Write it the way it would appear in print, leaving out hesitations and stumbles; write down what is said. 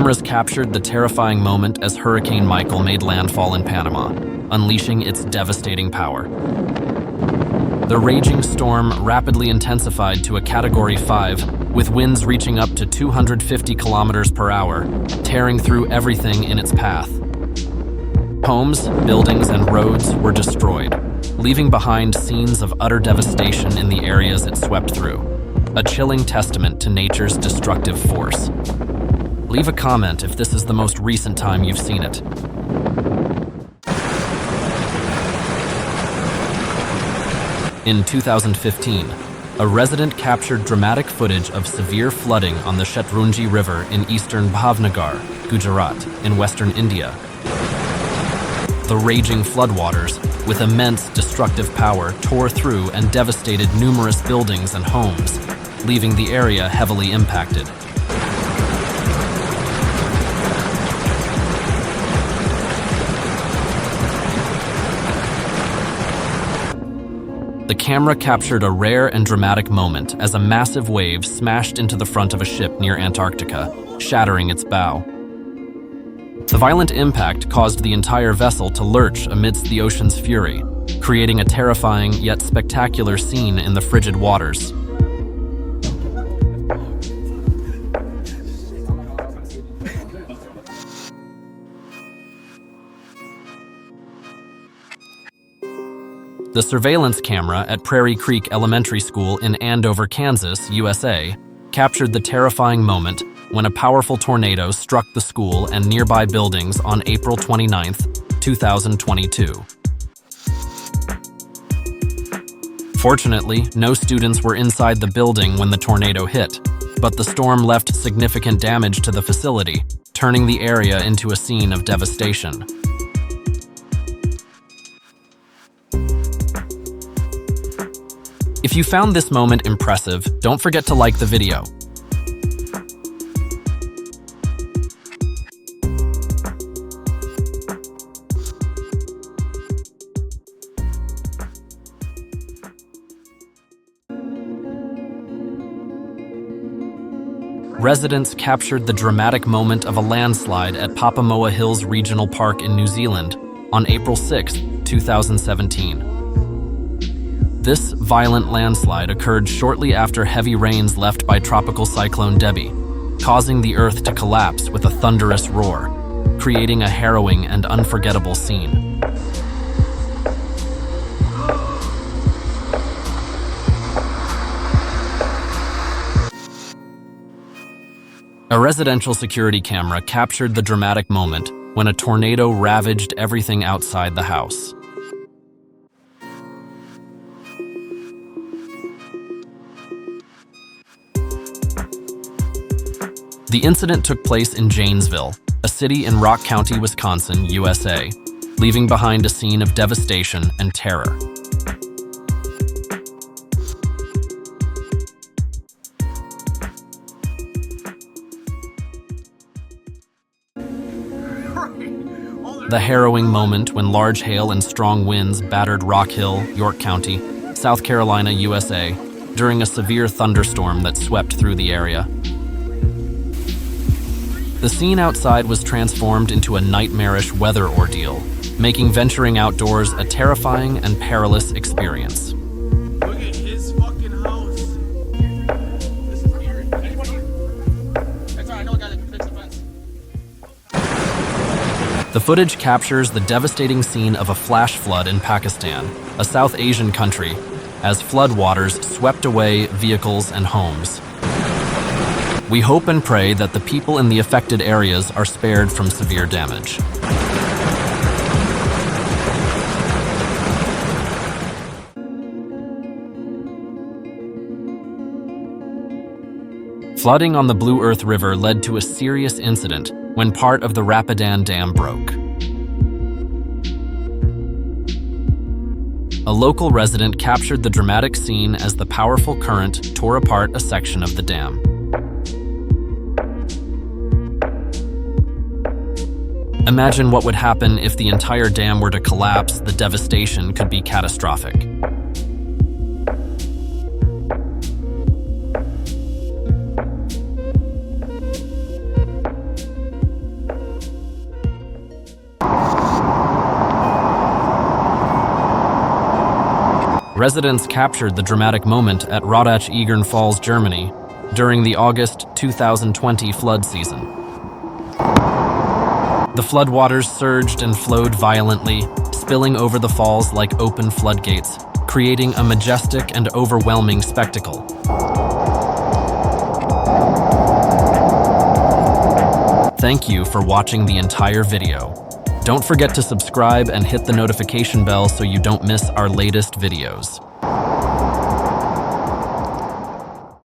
Cameras captured the terrifying moment as Hurricane Michael made landfall in Panama, unleashing its devastating power. The raging storm rapidly intensified to a Category 5, with winds reaching up to 250 kilometers per hour, tearing through everything in its path. Homes, buildings, and roads were destroyed, leaving behind scenes of utter devastation in the areas it swept through, a chilling testament to nature's destructive force. Leave a comment if this is the most recent time you've seen it. In 2015, a resident captured dramatic footage of severe flooding on the Shetlands River in eastern Bhavnagar, Gujarat, in western India. The raging floodwaters, with immense destructive power, tore through and devastated numerous buildings and homes, leaving the area heavily impacted. The camera captured a rare and dramatic moment as a massive wave smashed into the front of a ship near Antarctica, shattering its bow. The violent impact caused the entire vessel to lurch amidst the ocean's fury, creating a terrifying yet spectacular scene in the frigid waters. The surveillance camera at Prairie Creek Elementary School in Andover, Kansas, USA, captured the terrifying moment when a powerful tornado struck the school and nearby buildings on April 29, 2022. Fortunately, no students were inside the building when the tornado hit, but the storm left significant damage to the facility, turning the area into a scene of devastation. If you found this moment impressive, don't forget to like the video. Residents captured the dramatic moment of a landslide at Papamoa Hills Regional Park in New Zealand on April 6, 2017. This violent landslide occurred shortly after heavy rains left by Tropical Cyclone Debbie, causing the earth to collapse with a thunderous roar, creating a harrowing and unforgettable scene. A residential security camera captured the dramatic moment when a tornado ravaged everything outside the house. The incident took place in Janesville, a city in Rock County, Wisconsin, USA, leaving behind a scene of devastation and terror. The harrowing moment when large hail and strong winds battered Rock Hill, York County, South Carolina, USA, during a severe thunderstorm that swept through the area. The scene outside was transformed into a nightmarish weather ordeal, making venturing outdoors a terrifying and perilous experience. Look at his fucking house. This is weird. That's alright, I know a guy that can fix the fence. The footage captures the devastating scene of a flash flood in Pakistan, a South Asian country, as floodwaters swept away vehicles and homes. We hope and pray that the people in the affected areas are spared from severe damage. Flooding on the Blue Earth River led to a serious incident when part of the Rapidan Dam broke. A local resident captured the dramatic scene as the powerful current tore apart a section of the dam. Imagine what would happen if the entire dam were to collapse. The devastation could be catastrophic. residents captured the dramatic moment at Rodach-Egern Falls, Germany, during the August 2020 flood season. The floodwaters surged and flowed violently, spilling over the falls like open floodgates, creating a majestic and overwhelming spectacle. Thank you for watching the entire video. Don't forget to subscribe and hit the notification bell so you don't miss our latest videos.